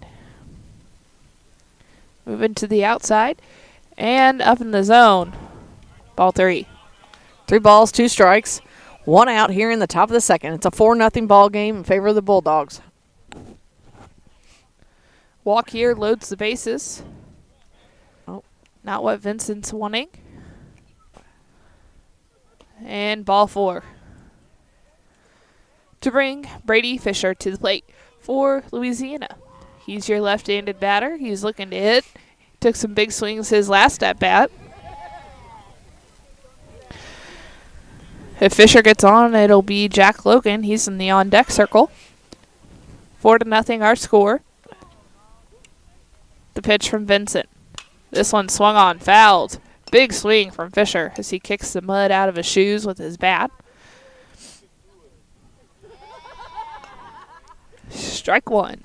Moving to the outside, and up in the zone, ball 3. 3 balls, 2 strikes. 1 out here in the top of the second. It's a 4-0 ball game in favor of the Bulldogs. Walk here loads the bases. Oh, not what Vincent's wanting. And ball 4. To bring Brady Fisher to the plate for Louisiana. He's your left-handed batter. He's looking to hit. Took some big swings his last at bat. If Fisher gets on, it'll be Jack Logan. He's in the on-deck circle. 4-0 our score. The pitch from Vincent. This one swung on, fouled. Big swing from Fisher as he kicks the mud out of his shoes with his bat. Strike one.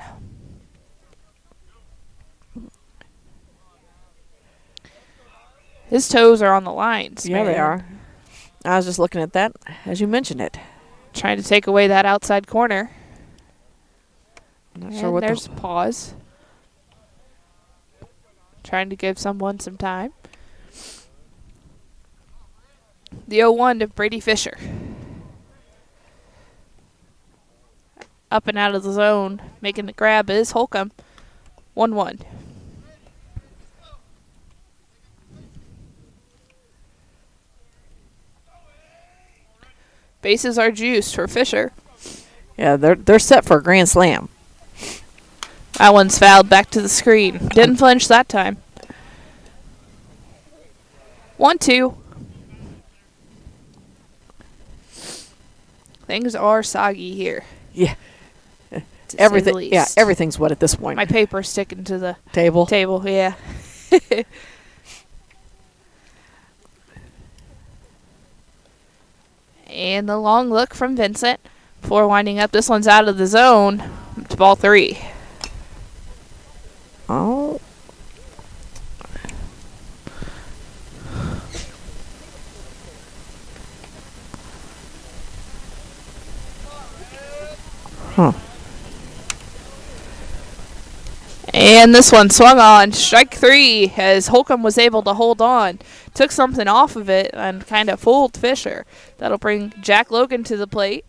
His toes are on the lines. Yeah, they are. I was just looking at that as you mentioned it. Trying to take away that outside corner. Not And sure what there's a pause. Trying to give someone some time. The 0-1 to Brady Fisher. Up and out of the zone. Making the grab is Holcomb. 1-1. Bases are juiced for Fisher. Yeah, they're set for a grand slam. That one's fouled back to the screen. Didn't flinch that time. 1-2. Things are soggy here. Yeah. To say the Everything. least. Yeah, everything's wet at this point. My paper's sticking to the Table, yeah. And the long look from Vincent before winding up. This one's out of the zone. It's ball 3. Oh. Huh. And this one swung on. Strike 3 as Holcomb was able to hold on. Took something off of it and kind of fooled Fisher. That'll bring Jack Logan to the plate.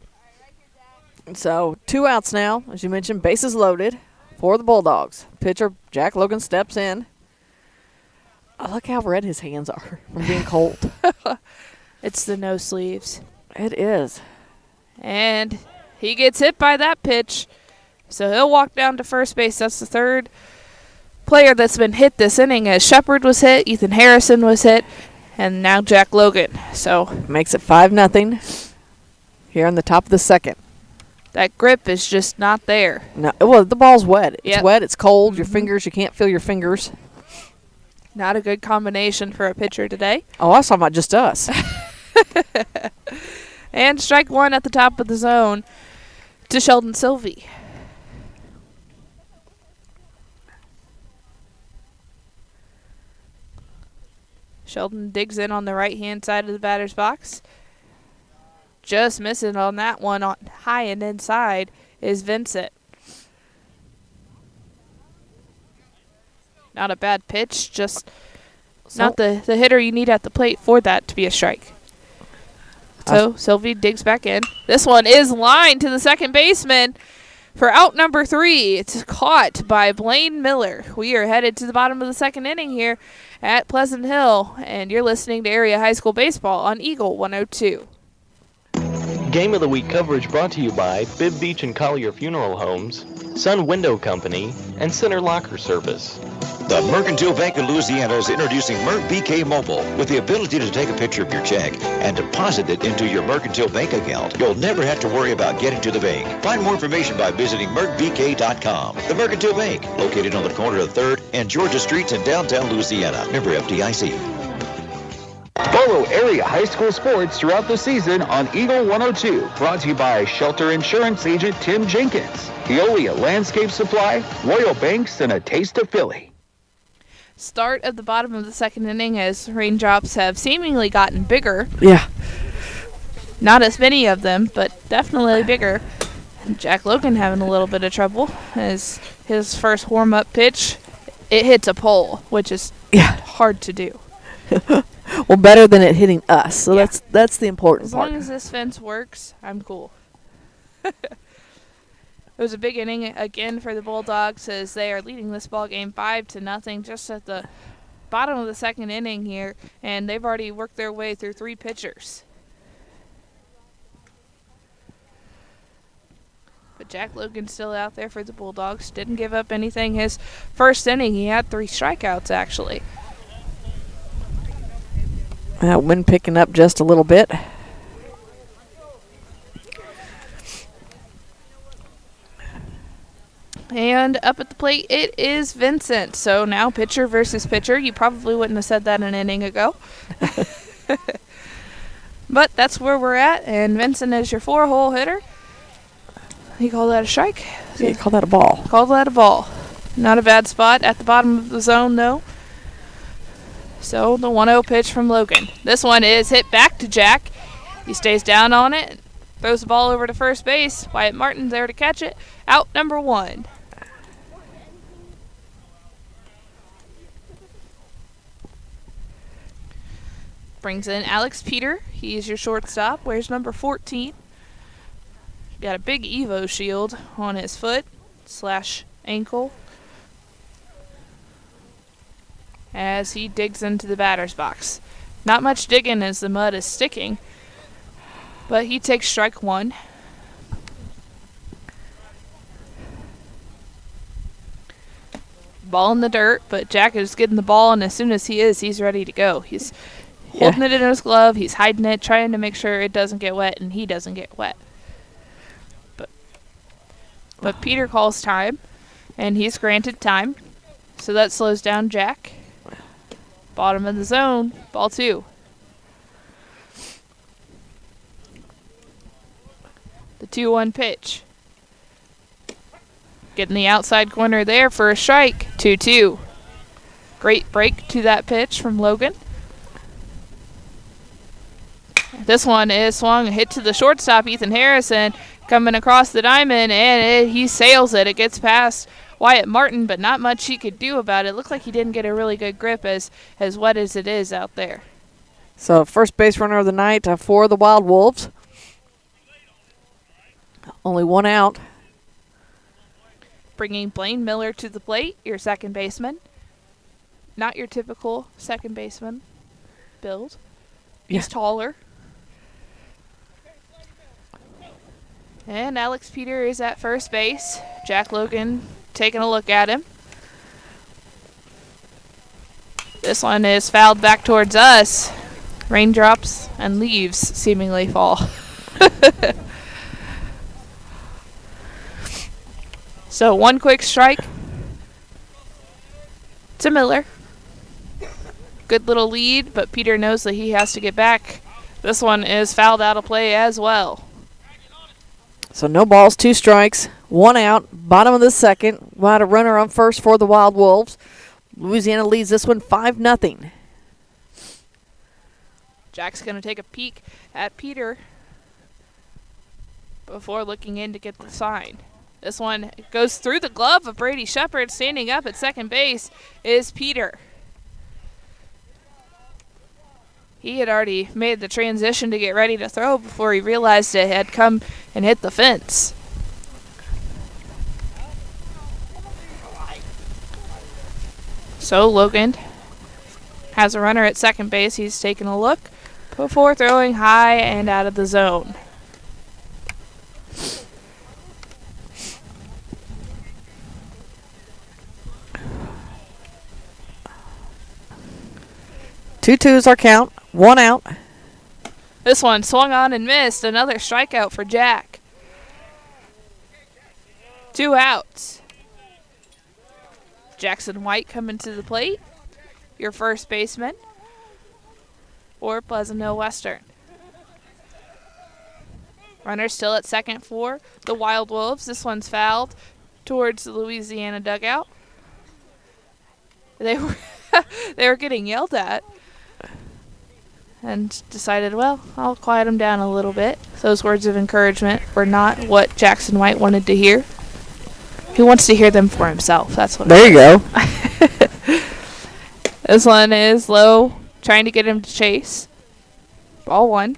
So 2 outs now, as you mentioned, bases loaded for the Bulldogs. Pitcher Jack Logan steps in. I look how red his hands are from being cold. It's the no sleeves. It is. And he gets hit by that pitch. So he'll walk down to first base. That's the third player that's been hit this inning, as Shepard was hit, Ethan Harrison was hit, and now Jack Logan. So makes it 5-0 here on the top of the second. That grip is just not there. No, well, the ball's wet. It's Yep. wet. It's cold. Your fingers, you can't feel your fingers. Not a good combination for a pitcher today. Oh, I was talking about just us. And strike 1 at the top of the zone to Sheldon Sylvie. Sheldon digs in on the right-hand side of the batter's box. Just missing on that one on high and inside is Vincent. Not a bad pitch, just not the hitter you need at the plate for that to be a strike. So Sylvie digs back in. This one is lined to the second baseman for out number 3. It's caught by Blaine Miller. We are headed to the bottom of the second inning here at Pleasant Hill, and you're listening to Area High School Baseball on Eagle 102. Game of the Week coverage brought to you by Bibb Beach and Collier Funeral Homes, Sun Window Company, and Center Locker Service. The Mercantile Bank of Louisiana is introducing Merc BK Mobile with the ability to take a picture of your check and deposit it into your Mercantile Bank account. You'll never have to worry about getting to the bank. Find more information by visiting mercbk.com. The Mercantile Bank, located on the corner of 3rd and Georgia Streets in downtown Louisiana. Member FDIC. Follow area high school sports throughout the season on Eagle 102. Brought to you by Shelter Insurance Agent Tim Jenkins, Veolia Landscape Supply, Royal Banks, and a taste of Philly. Start at the bottom of the second inning as raindrops have seemingly gotten bigger. Yeah. Not as many of them, but definitely bigger. And Jack Logan having a little bit of trouble as his first warm-up pitch, it hits a pole, which is hard to do. Well, better than it hitting us. So that's the important part. As long as this fence works, I'm cool. It was a big inning again for the Bulldogs as they are leading this ball game 5-0 just at the bottom of the second inning here, and they've already worked their way through 3 pitchers. But Jack Logan's still out there for the Bulldogs. Didn't give up anything. His first inning, he had 3 strikeouts actually. Wind picking up just a little bit. And up at the plate, it is Vincent. So now pitcher versus pitcher. You probably wouldn't have said that an inning ago. But that's where we're at. And Vincent is your 4-hole hitter. You call that a strike? Yeah, you call that a ball. Call that a ball. Not a bad spot at the bottom of the zone, though. So the 1-0 pitch from Logan. This one is hit back to Jack. He stays down on it. Throws the ball over to first base. Wyatt Martin's there to catch it. Out number 1. Brings in Alex Peter. He's your shortstop. Wears number 14. Got a big Evo shield on his foot / ankle as he digs into the batter's box. Not much digging as the mud is sticking, but he takes strike 1. Ball in the dirt, but Jack is getting the ball, and as soon as he's ready to go. He's holding it in his glove. He's hiding it, trying to make sure it doesn't get wet, and he doesn't get wet. But Peter calls time, and he's granted time, so that slows down Jack. Bottom of the zone, ball 2. The 2-1 pitch. Getting the outside corner there for a strike. 2-2. Great break to that pitch from Logan. This one is swung, hit to the shortstop, Ethan Harrison, coming across the diamond, and he sails it. It gets past Wyatt Martin, but not much he could do about it. Looked like he didn't get a really good grip as wet as it is out there. So first base runner of the night for the Wildwolves. Only 1 out. Bringing Blaine Miller to the plate, your second baseman. Not your typical second baseman build. He's taller. And Alex Peter is at first base. Jack Logan taking a look at him. This one is fouled back towards us. Raindrops and leaves seemingly fall. So 1 quick strike to Miller. Good little lead, but Peter knows that he has to get back. This one is fouled out of play as well. So no balls, 2 strikes, 1 out. Bottom of the second. We'll have a runner on first for the Wildwolves. Louisiana leads this one 5-0. Jack's going to take a peek at Peter before looking in to get the sign. This one goes through the glove of Brady Shepard. Standing up at second base is Peter. He had already made the transition to get ready to throw before he realized it had come and hit the fence. So Logan has a runner at second base. He's taking a look before throwing high and out of the zone. Two twos our count. 1 out. This one swung on and missed. Another strikeout for Jack. 2 outs. Jackson White coming to the plate. Your first baseman for Pleasant Hill Western. Runner still at second for the Wildwolves. This one's fouled towards the Louisiana dugout. They were getting yelled at. And decided, well, I'll quiet them down a little bit. Those words of encouragement were not what Jackson White wanted to hear. He wants to hear them for himself. That's what. There you go. This one is low, trying to get him to chase. Ball 1.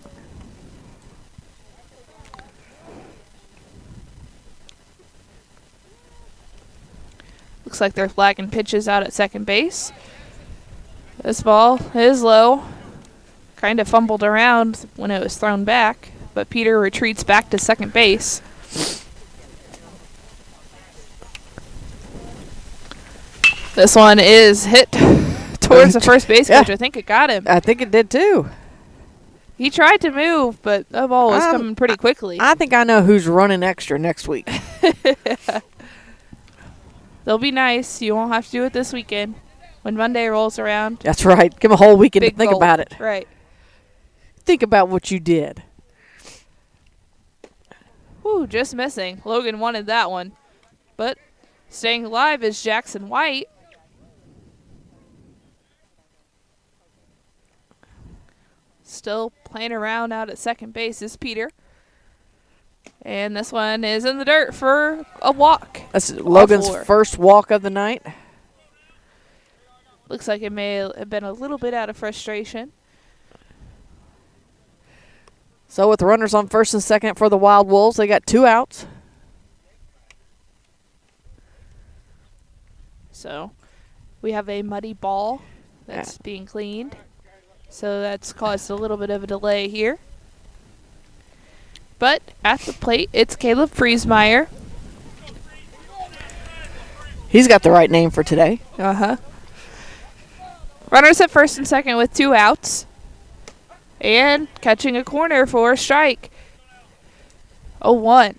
Looks like they're flagging pitches out at second base. This ball is low. Kind of fumbled around when it was thrown back, but Peter retreats back to second base. This one is hit towards the first base coach. I think it got him. I think it did too. He tried to move, but the ball was coming pretty quickly. I think I know who's running extra next week. They'll be nice. You won't have to do it this weekend. When Monday rolls around. That's right. Give them a whole weekend to think gulp. about it. Right. Think about what you did. Whew, just missing. Logan wanted that one. But staying alive is Jackson White. Still playing around out at second base is Peter. And this one is in the dirt for a walk. That's Logan's first walk of the night. Looks like it may have been a little bit out of frustration. So with the runners on first and second for the Wildwolves, they got 2 outs. So we have a muddy ball that's being cleaned. So that's caused a little bit of a delay here. But at the plate, it's Caleb Friesmeyer. He's got the right name for today. Uh-huh. Runners at first and second with 2 outs. And catching a corner for a strike. 0-1.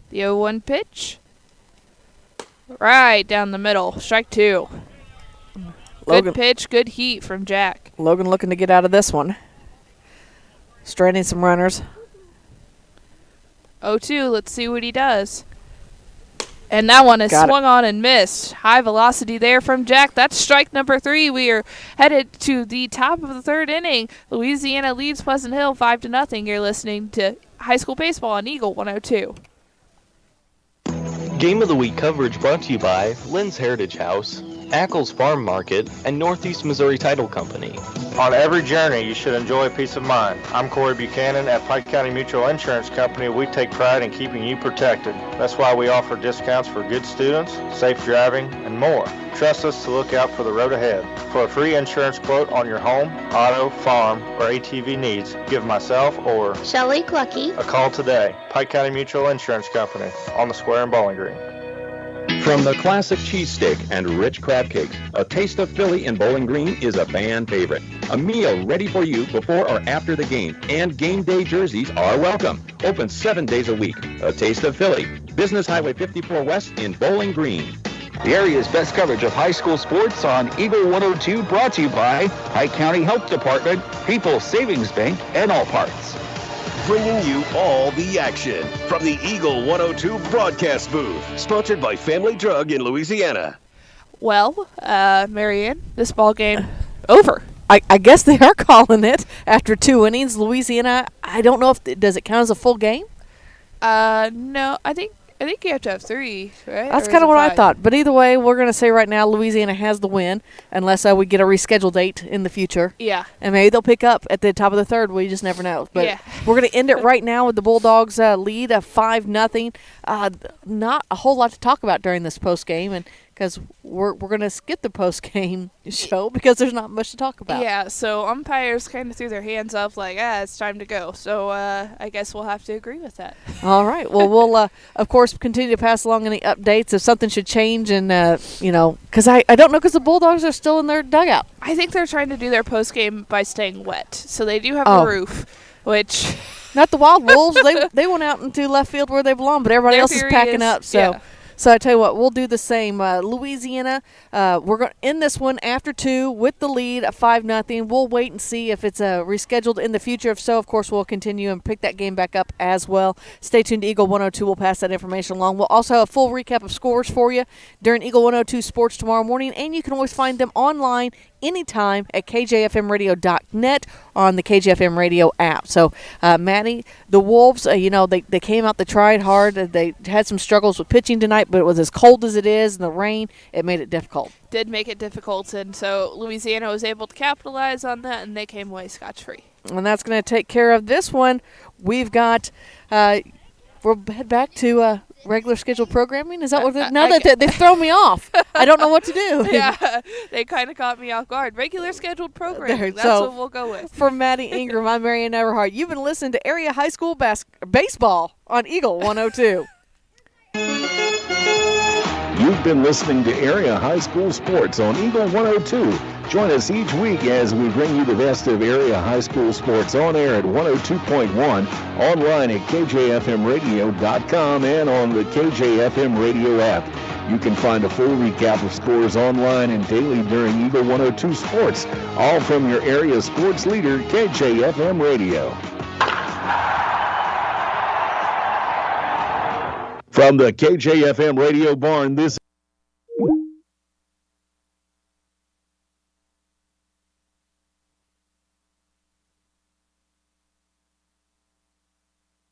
The 0-1 pitch. Right down the middle. Strike 2. Good pitch, good heat from Jack. Logan looking to get out of this one. Straining some runners. 0-2. Let's see what he does. And that one is swung on and missed. High velocity there from Jack. That's strike number 3. We are headed to the top of the 3rd inning. Louisiana leads Pleasant Hill 5-0. You're listening to high school baseball on Eagle 102. Game of the Week coverage brought to you by Lynn's Heritage House, Ackles Farm Market, and Northeast Missouri Title Company. On every journey, you should enjoy peace of mind. I'm Corey Buchanan at Pike County Mutual Insurance Company. We take pride in keeping you protected. That's why we offer discounts for good students, safe driving, and more. Trust us to look out for the road ahead. For a free insurance quote on your home, auto, farm, or ATV needs, give myself or Shelley Clucky a call today. Pike County Mutual Insurance Company on the square in Bowling Green. From the classic cheesesteak and rich crab cakes, a Taste of Philly in Bowling Green is a fan favorite. A meal ready for you before or after the game, and game day jerseys are welcome. Open 7 days a week. A Taste of Philly, Business Highway 54 West in Bowling Green. The area's best coverage of high school sports on Eagle 102, brought to you by Pike County Health Department, People's Savings Bank, and All Parts. Bringing you all the action from the Eagle 102 broadcast booth, sponsored by Family Drug in Louisiana. Well, Marianne, this ball game over. I guess they are calling it after 2 innings. Louisiana, I don't know if does it count as a full game? No, I think you have to have 3, right? That's kind of what I thought. But either way, we're going to say right now Louisiana has the win unless we get a rescheduled date in the future. Yeah. And maybe they'll pick up at the top of the 3rd. We just never know. But yeah. We're going to end it right now with the Bulldogs lead of 5-0. Not a whole lot to talk about during this post game, and because we're going to skip the post-game show because there's not much to talk about. Yeah, so umpires kind of threw their hands up like, it's time to go. So I guess we'll have to agree with that. All right. Well, we'll, of course, continue to pass along any updates if something should change. And, because I don't know because the Bulldogs are still in their dugout. I think they're trying to do their post-game by staying wet. So they do have a roof, which... Not the Wildwolves. they went out into left field where they belong, but everybody else is packing up. So. Yeah. So I tell you what, we'll do the same. Louisiana, we're going to end this one after 2 with the lead at 5-0. We'll wait and see if it's rescheduled in the future. If so, of course, we'll continue and pick that game back up as well. Stay tuned to Eagle 102. We'll pass that information along. We'll also have a full recap of scores for you during Eagle 102 Sports tomorrow morning, and you can always find them online anytime at kjfmradio.net on the KJFM Radio app. So, Maddie, the Wolves, they came out, they tried hard. They had some struggles with pitching tonight, but it was as cold as it is and the rain, it made it difficult. Did make it difficult, and so Louisiana was able to capitalize on that, and they came away scotch-free. And that's going to take care of this one. We've got, we'll head back to regular scheduled programming. Is that what now that they've thrown me off? I don't know what to do. Yeah, they kind of caught me off guard. Regular scheduled programming. That's what we'll go with. For Maddie Ingram, I'm Marianne Everhart. You've been listening to Area High School Baseball on Eagle 102. You've been listening to Area High School Sports on Eagle 102. Join us each week as we bring you the best of area high school sports on air at 102.1, online at kjfmradio.com, and on the KJFM radio app. You can find a full recap of scores online and daily during Eagle 102 Sports, all from your area sports leader, KJFM Radio. From the KJFM Radio Barn, this